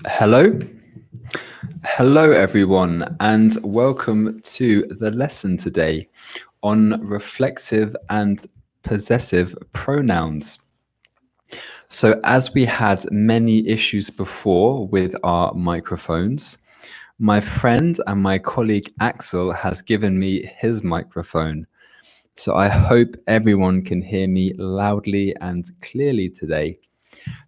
Hello. Hello, everyone, and welcome to the lesson today on reflexive and possessive pronouns. So as we had many issues before with our microphones, my friend and my colleague Axel has given me his microphone. So I hope everyone can hear me loudly and clearly today.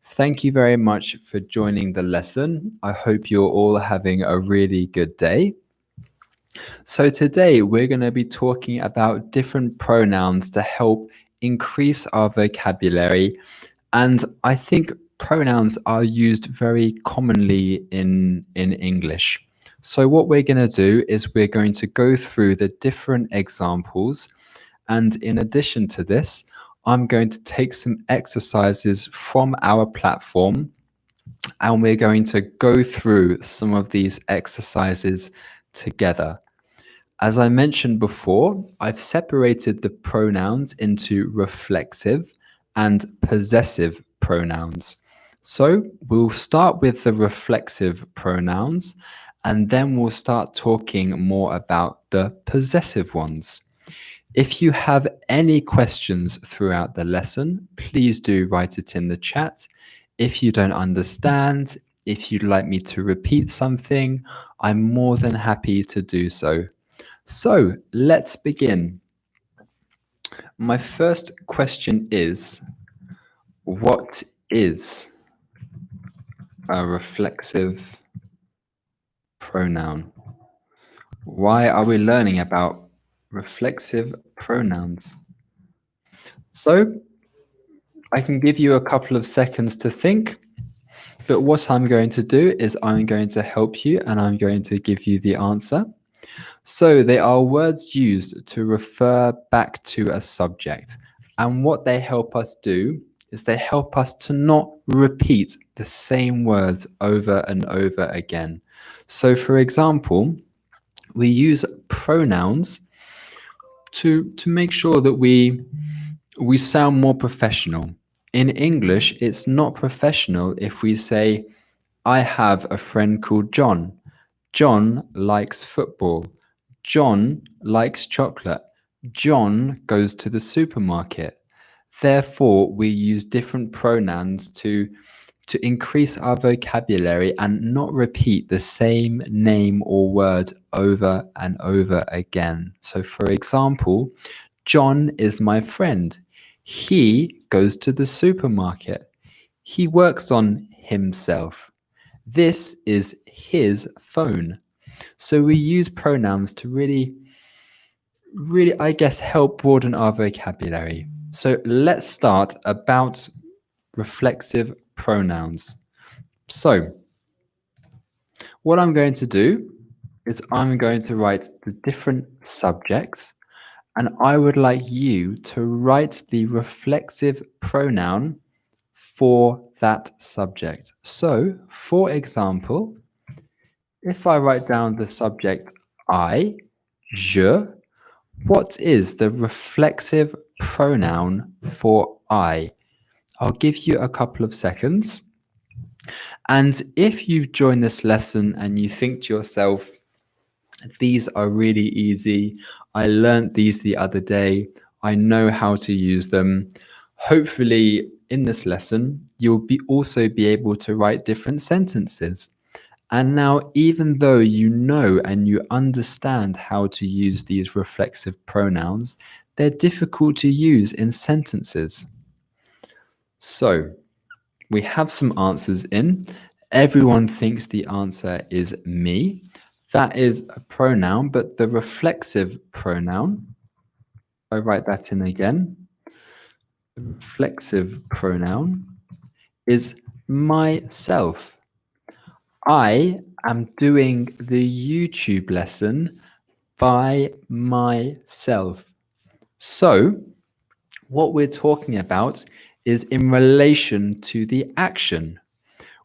Thank you very much for joining the lesson. I hope you're all having a really good day. So today we're going to be talking about different pronouns to help increase our vocabulary. And I think pronouns are used very commonly in English. So what we're going to do is we're going to go through the different examples. And in addition to this, I'm going to take some exercises from our platform, and we're going to go through some of these exercises together. As I mentioned before, I've separated the pronouns into reflexive and possessive pronouns. So we'll start with the reflexive pronouns, and then we'll start talking more about the possessive ones. If you have any questions throughout the lesson, please do write it in the chat. If you don't understand, if you'd like me to repeat something, I'm more than happy to do so. So let's begin. My first question is, what is a reflexive pronoun? Why are we learning about reflexive pronouns? So I can give you a couple of seconds to think, but what I'm going to do is I'm going to help you and I'm going to give you the answer. So they are words used to refer back to a subject. And what they help us do is they help us to not repeat the same words over and over again. So for example, we use pronouns to make sure that we sound more professional. In English, it's not professional if we say, I have a friend called John. John likes football. John likes chocolate. John goes to the supermarket. Therefore, we use different pronouns to increase our vocabulary and not repeat the same name or word over and over again. So for example, John is my friend. He goes to the supermarket. He works on himself. This is his phone. So we use pronouns to really, I guess, help broaden our vocabulary. So let's start about reflexive pronouns. So what I'm going to do is I'm going to write the different subjects, and I would like you to write the reflexive pronoun for that subject. So, for example, if I write down the subject I, je, what is the reflexive pronoun for I? I'll give you a couple of seconds. And if you've joined this lesson and you think to yourself, these are really easy, I learned these the other day, I know how to use them. Hopefully in this lesson, you'll also be able to write different sentences. And now, even though you know and you understand how to use these reflexive pronouns, they're difficult to use in sentences. So we have some answers in. Everyone thinks the answer is me. That is a pronoun, but the reflexive pronoun, I write that in again. The reflexive pronoun is myself. I am doing the YouTube lesson by myself. So what we're talking about is in relation to the action.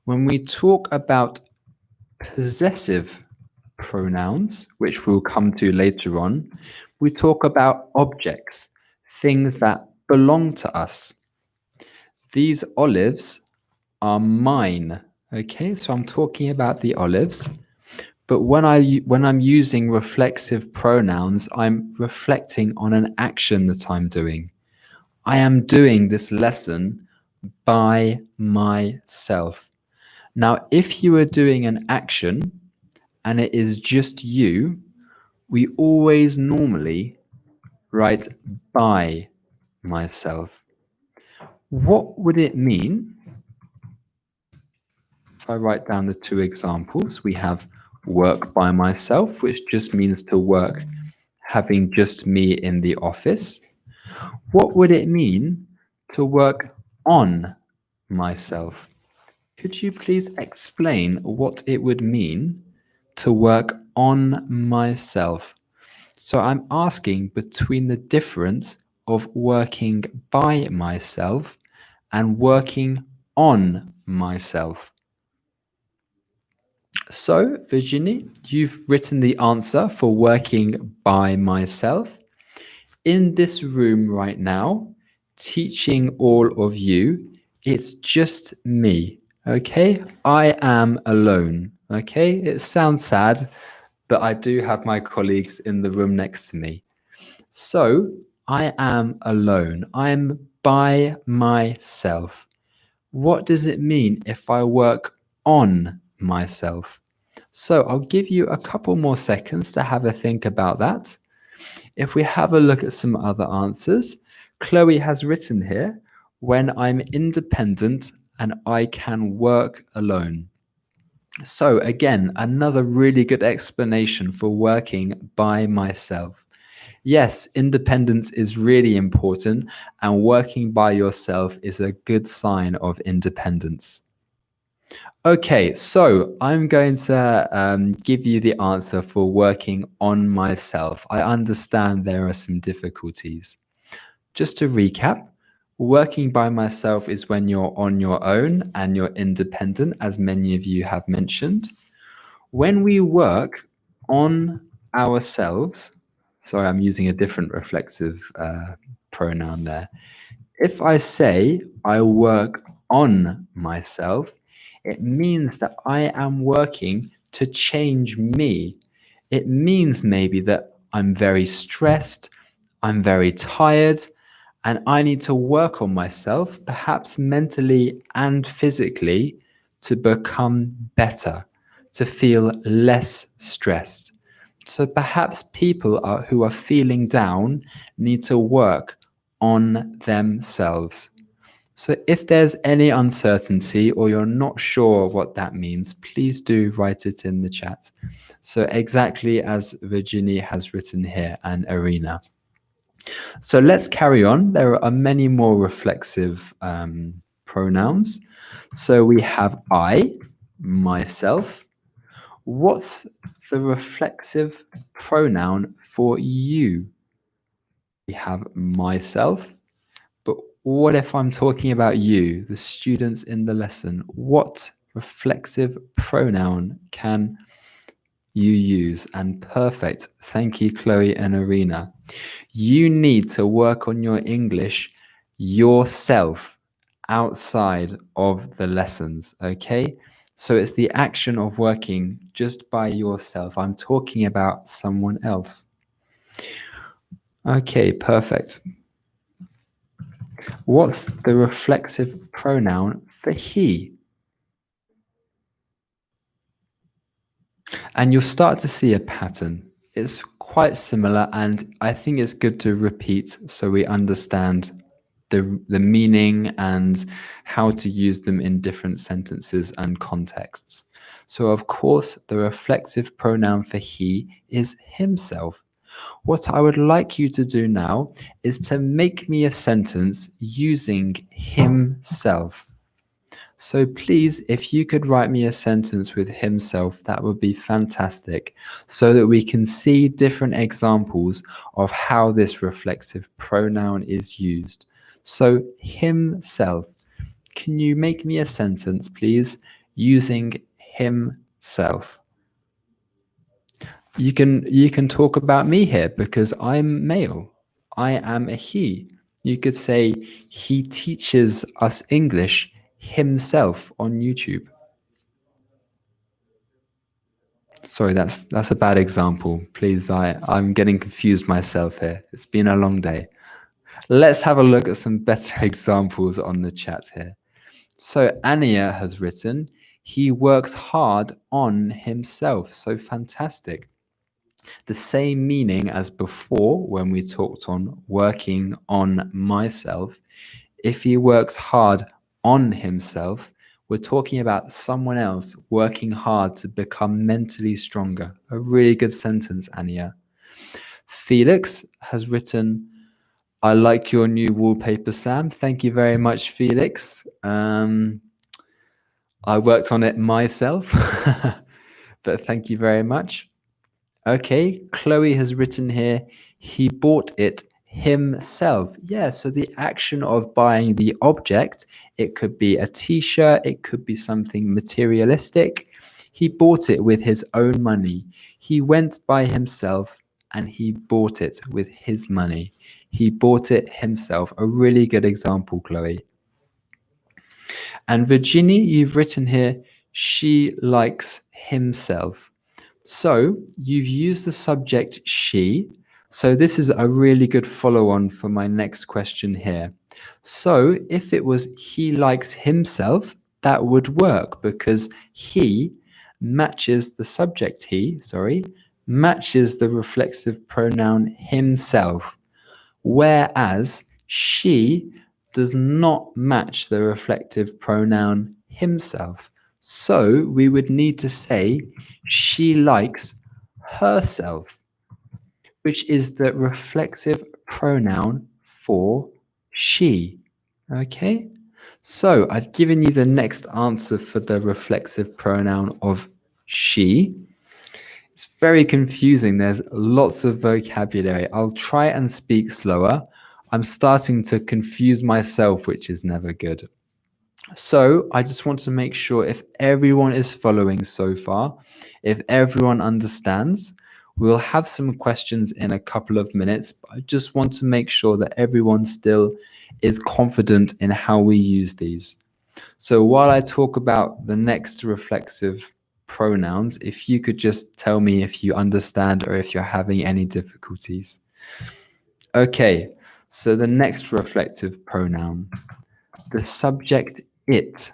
When we talk about possessive pronouns, which we'll come to later on, we talk about objects, things that belong to us. These olives are mine. Okay, so I'm talking about the olives. But when I'm using reflexive pronouns, I'm reflecting on an action that I'm doing. I am doing this lesson by myself. Now, if you are doing an action and it is just you, we always normally write by myself. What would it mean if I write down the two examples? We have work by myself, which just means to work having just me in the office. What would it mean to work on myself? Could you please explain what it would mean to work on myself? So I'm asking between the difference of working by myself and working on myself. So, Virginie, you've written the answer for working by myself. In this room right now, teaching all of you, it's just me, okay? I am alone, okay? It sounds sad, but I do have my colleagues in the room next to me. So, I am alone. I'm by myself. What does it mean if I work on myself? So, I'll give you a couple more seconds to have a think about that. If we have a look at some other answers, Chloe has written here, when I'm independent and I can work alone. So again, another really good explanation for working by myself. Yes, independence is really important, and working by yourself is a good sign of independence. Okay, so I'm going to give you the answer for working on myself. I understand there are some difficulties. Just to recap, working by myself is when you're on your own and you're independent, as many of you have mentioned. When we work on ourselves, sorry, I'm using a different reflexive pronoun there. If I say I work on myself, it means that I am working to change me. It means maybe that I'm very stressed, I'm very tired, and I need to work on myself, perhaps mentally and physically, to become better, to feel less stressed. So perhaps people who are feeling down need to work on themselves. So if there's any uncertainty or you're not sure what that means, please do write it in the chat. So exactly as Virginie has written here and Arena. So let's carry on. There are many more reflexive pronouns. So we have I, myself. What's the reflexive pronoun for you? We have myself. But what if I'm talking about you, the students in the lesson? What reflexive pronoun can you use? And perfect. Thank you, Chloe and Arena. You need to work on your English yourself outside of the lessons, okay? So it's the action of working just by yourself. I'm talking about someone else. Okay, perfect. What's the reflexive pronoun for he? And you'll start to see a pattern. It's quite similar, and I think it's good to repeat so we understand the meaning and how to use them in different sentences and contexts. So, of course, the reflexive pronoun for he is himself. What I would like you to do now is to make me a sentence using himself. So please, if you could write me a sentence with himself, that would be fantastic, so that we can see different examples of how this reflexive pronoun is used. So himself, can you make me a sentence, please, using himself? You can talk about me here because I'm male. I am a he. You could say, he teaches us English himself on YouTube. Sorry, that's a bad example. Please, I'm getting confused myself here. It's been a long day. Let's have a look at some better examples on the chat here. So Anya has written, he works hard on himself. So fantastic. The same meaning as before when we talked on working on myself. If he works hard on himself, we're talking about someone else working hard to become mentally stronger. A really good sentence, Anya. Felix has written, I like your new wallpaper, Sam. Thank you very much, Felix. I worked on it myself, but thank you very much. Okay, Chloe has written here, he bought it himself. Yeah, so the action of buying the object, it could be a t-shirt, it could be something materialistic. He bought it with his own money. He went by himself and he bought it with his money. He bought it himself. A really good example, Chloe. And Virginie, you've written here, she likes himself. So you've used the subject she. So this is a really good follow-on for my next question here. So if it was he likes himself, that would work because he matches the subject matches the reflexive pronoun himself, whereas she does not match the reflective pronoun himself. So we would need to say she likes herself, which is the reflexive pronoun for she. Okay? So I've given you the next answer for the reflexive pronoun of she. It's very confusing. There's lots of vocabulary. I'll try and speak slower. I'm starting to confuse myself, which is never good. So I just want to make sure if everyone is following so far, if everyone understands, we'll have some questions in a couple of minutes. But I just want to make sure that everyone still is confident in how we use these. So while I talk about the next reflexive pronouns, if you could just tell me if you understand or if you're having any difficulties. Okay, so the next reflective pronoun, the subject it.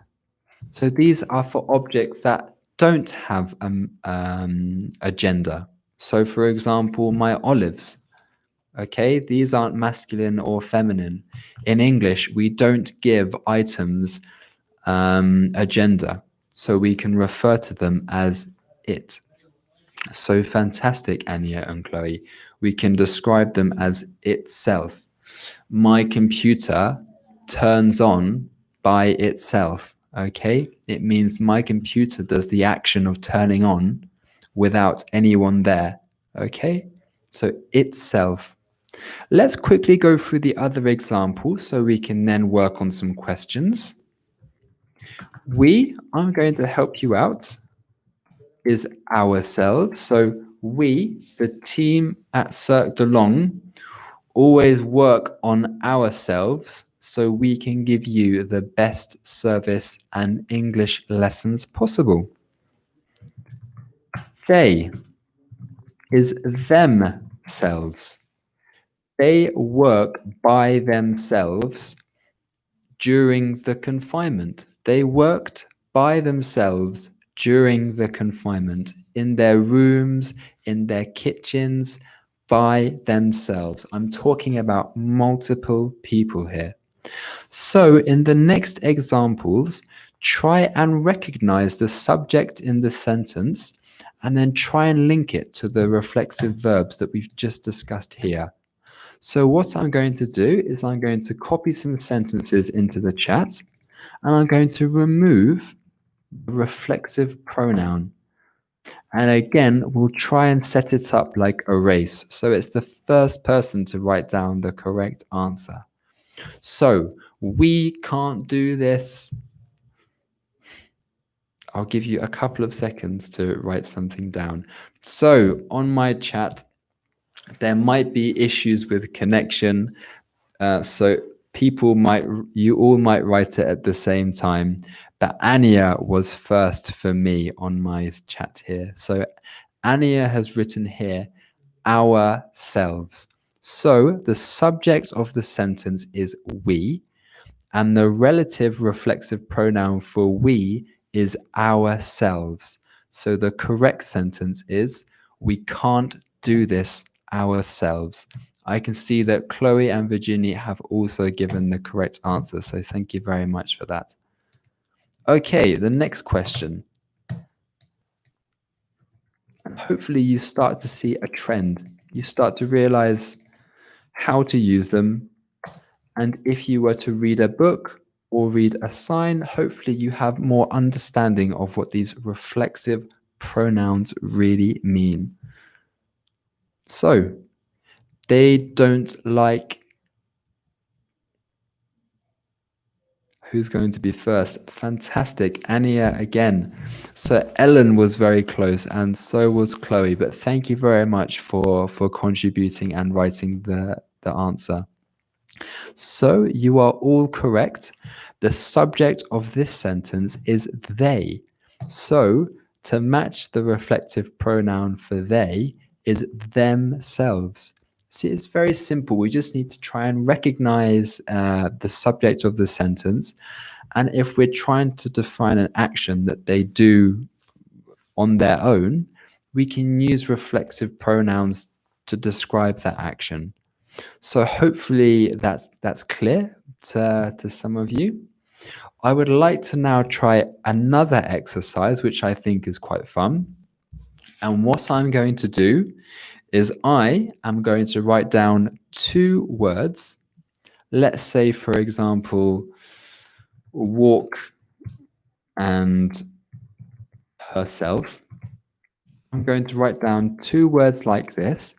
So these are for objects that don't have a gender. So for example, my olives. Okay, these aren't masculine or feminine. In English, we don't give items a gender, so we can refer to them as it. So fantastic, Anya and Chloe. We can describe them as itself. My computer turns on by itself. Okay, it means my computer does the action of turning on without anyone there. Okay, so itself. Let's quickly go through the other examples so we can then work on some questions. We, I'm going to help you out, is ourselves. So we, the team at Cercle, always work on ourselves so we can give you the best service and English lessons possible. They is themselves. They work by themselves during the confinement. They worked by themselves during the confinement in their rooms, in their kitchens, by themselves. I'm talking about multiple people here. So in the next examples, try and recognize the subject in the sentence and then try and link it to the reflexive verbs that we've just discussed here. So what I'm going to do is I'm going to copy some sentences into the chat and I'm going to remove the reflexive pronoun. And again, we'll try and set it up like a race. So it's the first person to write down the correct answer. So we can't do this. I'll give you a couple of seconds to write something down. So on my chat, there might be issues with connection. So you all might write it at the same time, but Anya was first for me on my chat here. So Anya has written here, ourselves. So the subject of the sentence is we, and the relative reflexive pronoun for we is ourselves. So the correct sentence is, we can't do this ourselves. I can see that Chloe and Virginia have also given the correct answer, so thank you very much for that. Okay, the next question. And hopefully you start to see a trend. You start to realize how to use them. And if you were to read a book or read a sign, hopefully you have more understanding of what these reflexive pronouns really mean. So, they don't like. Who's going to be first? Fantastic. Anya again. So Ellen was very close and so was Chloe, but thank you very much for contributing and writing the answer. So you are all correct. The subject of this sentence is they. So to match the reflective pronoun for they is themselves. See, it's very simple. We just need to try and recognize the subject of the sentence. And if we're trying to define an action that they do on their own, we can use reflexive pronouns to describe that action. So hopefully that's clear to some of you. I would like to now try another exercise, which I think is quite fun. And what I'm going to do is I am going to write down 2 words. Let's say, for example, walk and herself. I'm going to write down 2 words like this.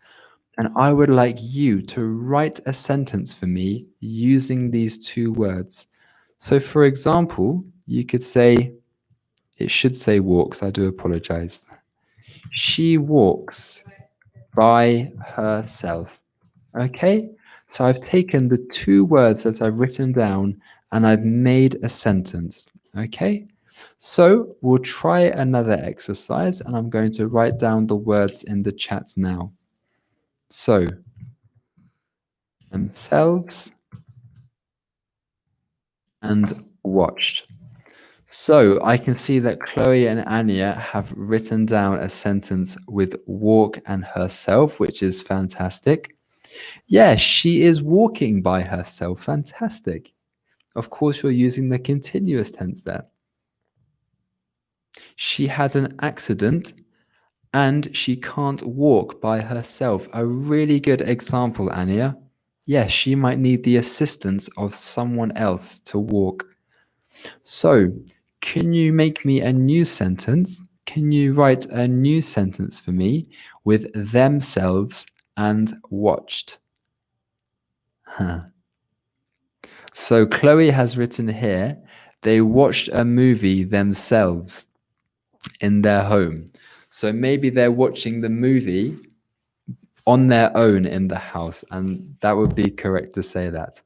And I would like you to write a sentence for me using these 2 words. So for example, you could say, it should say walks, I do apologize. She walks by herself. Okay, so I've taken the 2 words that I've written down and I've made a sentence. Okay, so we'll try another exercise and I'm going to write down the words in the chat now. So, themselves and watched. So I can see that Chloe and Anya have written down a sentence with walk and herself, which is fantastic. Yeah, she is walking by herself. Fantastic. Of course, you're using the continuous tense there. She had an accident and she can't walk by herself. A really good example, Anya. Yes, she might need the assistance of someone else to walk. So, can you make me a new sentence? Can you write a new sentence for me with themselves and watched? Huh. So, Chloe has written here, they watched a movie themselves in their home. So, maybe they're watching the movie on their own in the house, and that would be correct to say that.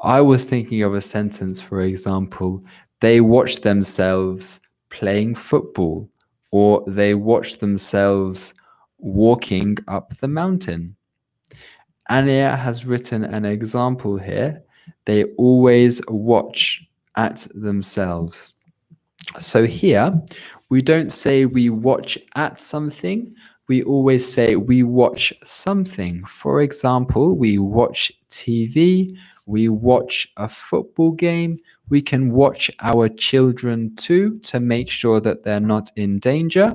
I was thinking of a sentence, for example, they watched themselves playing football, or they watched themselves walking up the mountain. Anya has written an example here. They always watch at themselves. So here, we don't say we watch at something. We always say we watch something. For example, we watch TV, we watch a football game. We can watch our children too to make sure that they're not in danger.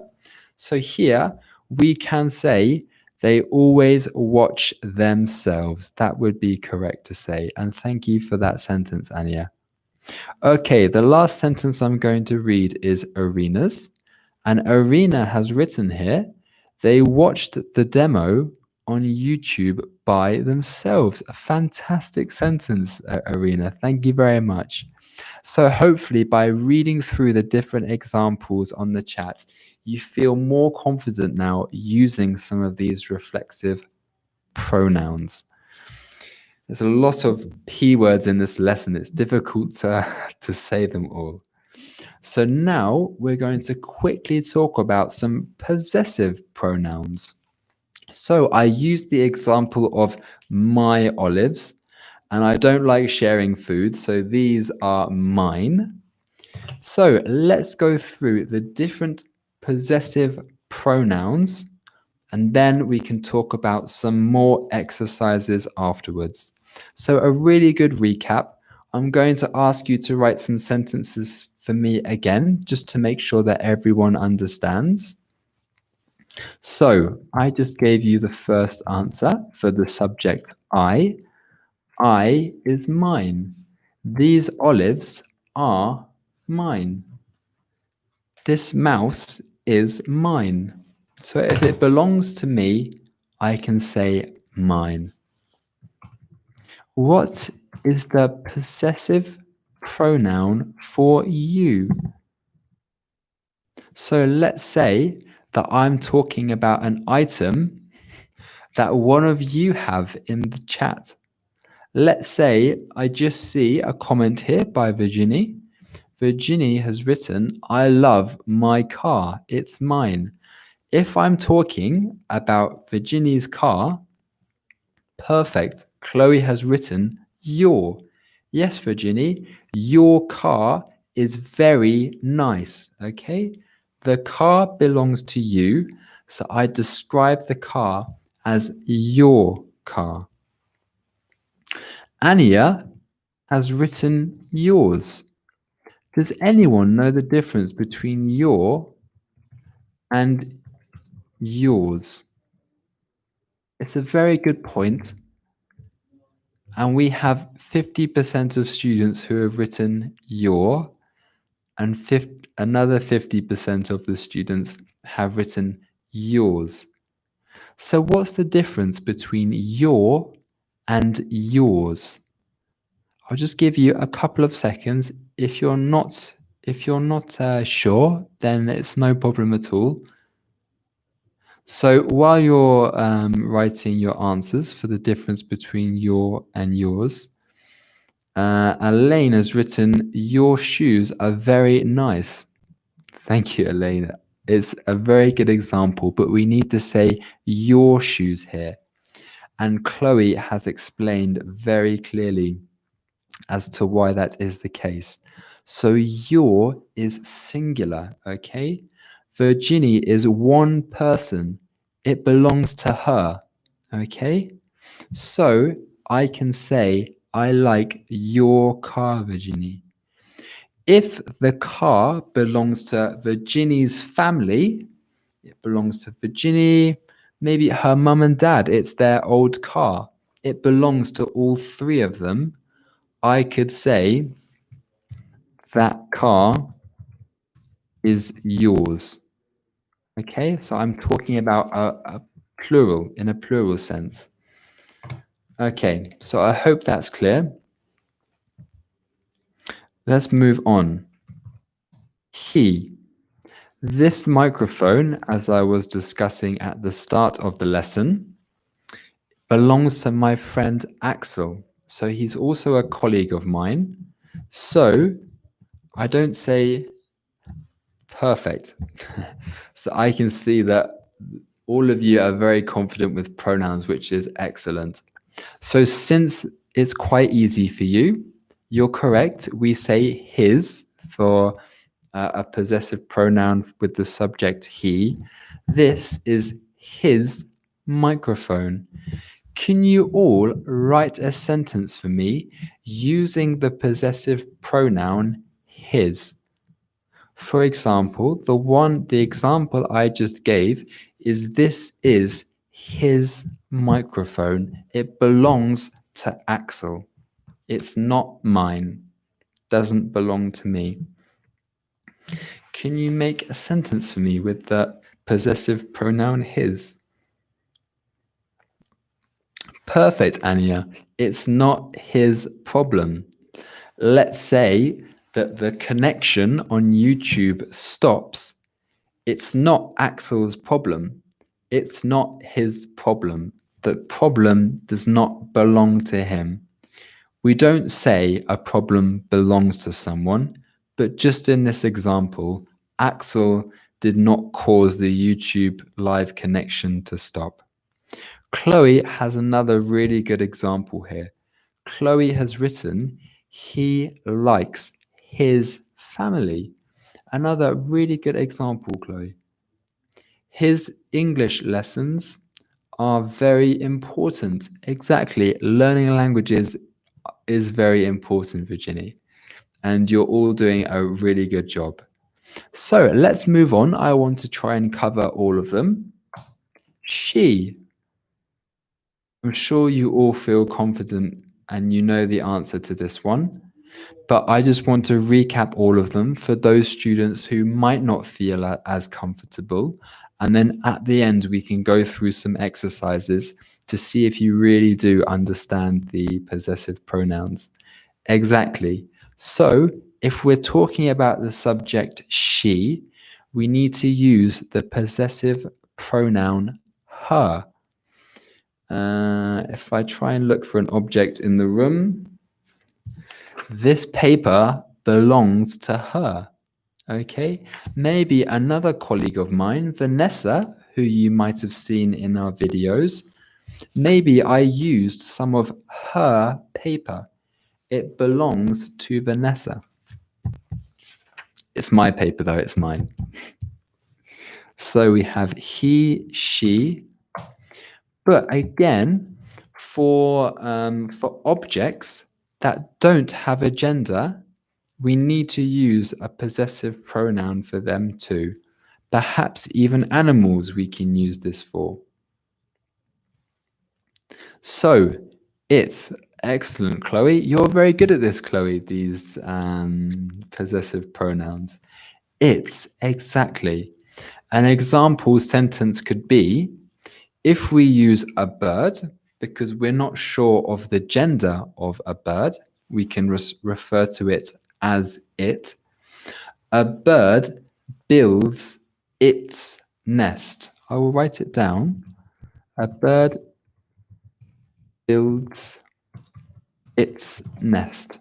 So here, we can say they always watch themselves. That would be correct to say. And thank you for that sentence, Anya. Okay, the last sentence I'm going to read is Arena's. And Arena has written here, they watched the demo on YouTube by themselves. A fantastic sentence, Arena. Thank you very much. So hopefully by reading through the different examples on the chat, you feel more confident now using some of these reflexive pronouns. There's a lot of P words in this lesson. It's difficult to say them all. So now we're going to quickly talk about some possessive pronouns. So I used the example of my olives, and I don't like sharing food, so these are mine. So let's go through the different possessive pronouns, and then we can talk about some more exercises afterwards. So a really good recap. I'm going to ask you to write some sentences for me again, just to make sure that everyone understands. So I just gave you the first answer for the subject I. I is mine. These olives are mine. This mouse is mine. So if it belongs to me, I can say mine. What is the possessive pronoun for you? So let's say that I'm talking about an item that one of you have in the chat. Let's say I just see a comment here by Virginie. Virginie has written, I love my car. It's mine. If I'm talking about Virginie's car, perfect. Chloe has written your. Yes, Virginie, your car is very nice. Okay. The car belongs to you. So I describe the car as your car. Anya has written yours. Does anyone know the difference between your and yours? It's a very good point. And we have 50% of students who have written your, and another 50% of the students have written yours. So what's the difference between your and yours? I'll just give you a couple of seconds. If you're not sure, then it's no problem at all. So while you're writing your answers for the difference between your and yours, Elaine has written, your shoes are very nice. Thank you, Elaine. It's a very good example, but we need to say your shoes here. And Chloe has explained very clearly as to why that is the case. So your is singular, okay? Virginie is one person. It belongs to her, okay? So I can say, I like your car, Virginie. If the car belongs to Virginie's family, it belongs to Virginie, maybe her mum and dad, it's their old car. It belongs to all three of them. I could say that car is yours. Okay, so I'm talking about a plural, in a plural sense. Okay, so I hope that's clear. Let's move on. He. This microphone, as I was discussing at the start of the lesson, belongs to my friend Axel. So he's also a colleague of mine. So I don't say perfect. So I can see that all of you are very confident with pronouns, which is excellent. So since it's quite easy for you, you're correct. We say his for a possessive pronoun with the subject he. This is his microphone. Can you all write a sentence for me using the possessive pronoun his? For example, the example I just gave is this is his microphone. It belongs to Axel. It's not mine. Doesn't belong to me. Can you make a sentence for me with the possessive pronoun his? Perfect, Anya. It's not his problem. Let's say that the connection on YouTube stops. It's not Axel's problem. It's not his problem. the problem does not belong to him. We don't say a problem belongs to someone, but just in this example, Axel did not cause the YouTube live connection to stop. Chloe has another really good example here. Chloe has written, he likes his family. Another really good example, Chloe. His English lessons are very important. Exactly. Learning languages is very important, Virginie. And you're all doing a really good job. So let's move on. I want to try and cover all of them. She. I'm sure you all feel confident and you know the answer to this one. But I just want to recap all of them for those students who might not feel as comfortable. And then at the end, we can go through some exercises to see if you really do understand the possessive pronouns. Exactly. So if we're talking about the subject she, we need to use the possessive pronoun her. If I try and look for an object in the room, this paper belongs to her. Okay, maybe another colleague of mine, Vanessa, who you might have seen in our videos, maybe I used some of her paper. It belongs to Vanessa. It's my paper though, it's mine. So we have he, she, but again, for objects that don't have a gender, we need to use a possessive pronoun for them too. Perhaps even animals we can use this for. So, it's excellent, Chloe. You're very good at this, Chloe, these possessive pronouns. It's exactly. An example sentence could be, if we use a bird, because we're not sure of the gender of a bird, we can refer to it as it. A bird builds its nest. I will write it down. A bird builds its nest.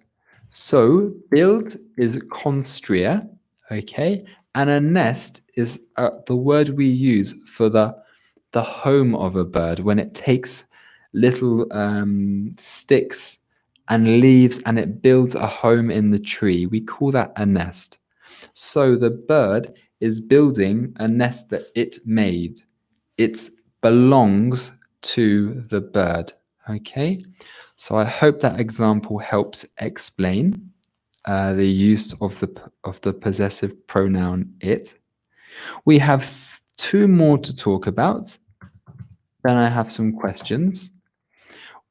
So build is construire, okay? And a nest is the word we use for the home of a bird when it takes little sticks and leaves and it builds a home in the tree. We call that a nest. So the bird is building a nest that it made. It belongs to the bird. Okay, so I hope that example helps explain the use of the possessive pronoun it. We have two more to talk about. Then I have some questions.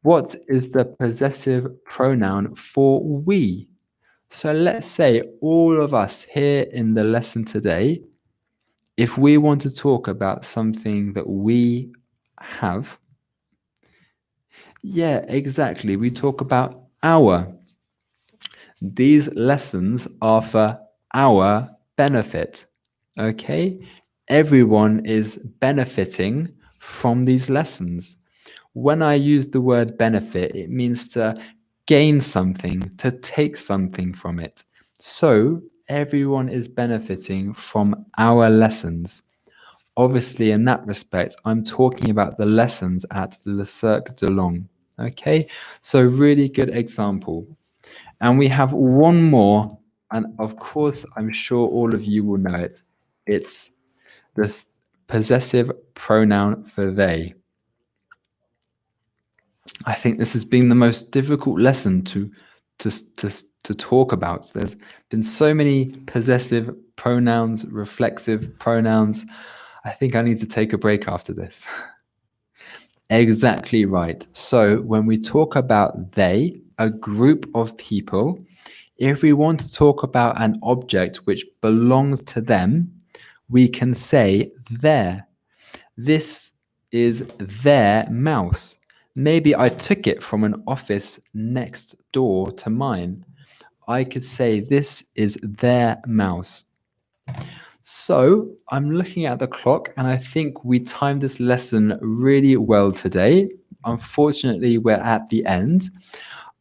What is the possessive pronoun for we? So let's say all of us here in the lesson today, if we want to talk about something that we have, yeah, exactly. We talk about our. These lessons are for our benefit. Okay? Everyone is benefiting from these lessons. When I use the word benefit, it means to gain something, to take something from it. So everyone is benefiting from our lessons. Obviously, in that respect, I'm talking about the lessons at Le Cercle de Langues. Okay, so really good example. And we have one more, and of course, I'm sure all of you will know it. It's the possessive pronoun for they. I think this has been the most difficult lesson to talk about. There's been so many possessive pronouns, reflexive pronouns. I think I need to take a break after this. Exactly right. So when we talk about they, a group of people, if we want to talk about an object which belongs to them, we can say their. This is their mouse. Maybe I took it from an office next door to mine. I could say this is their mouse. So I'm looking at the clock and I think we timed this lesson really well today. Unfortunately, we're at the end.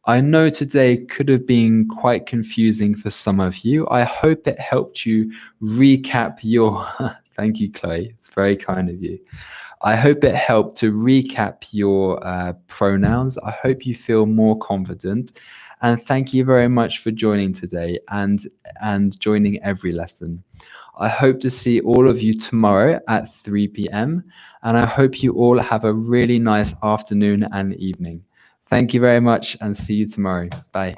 I know today could have been quite confusing for some of you. I hope it helped you recap your... Thank you, Chloe. It's very kind of you. I hope it helped to recap your pronouns. I hope you feel more confident. And thank you very much for joining today and joining every lesson. I hope to see all of you tomorrow at 3 p.m. And I hope you all have a really nice afternoon and evening. Thank you very much and see you tomorrow. Bye.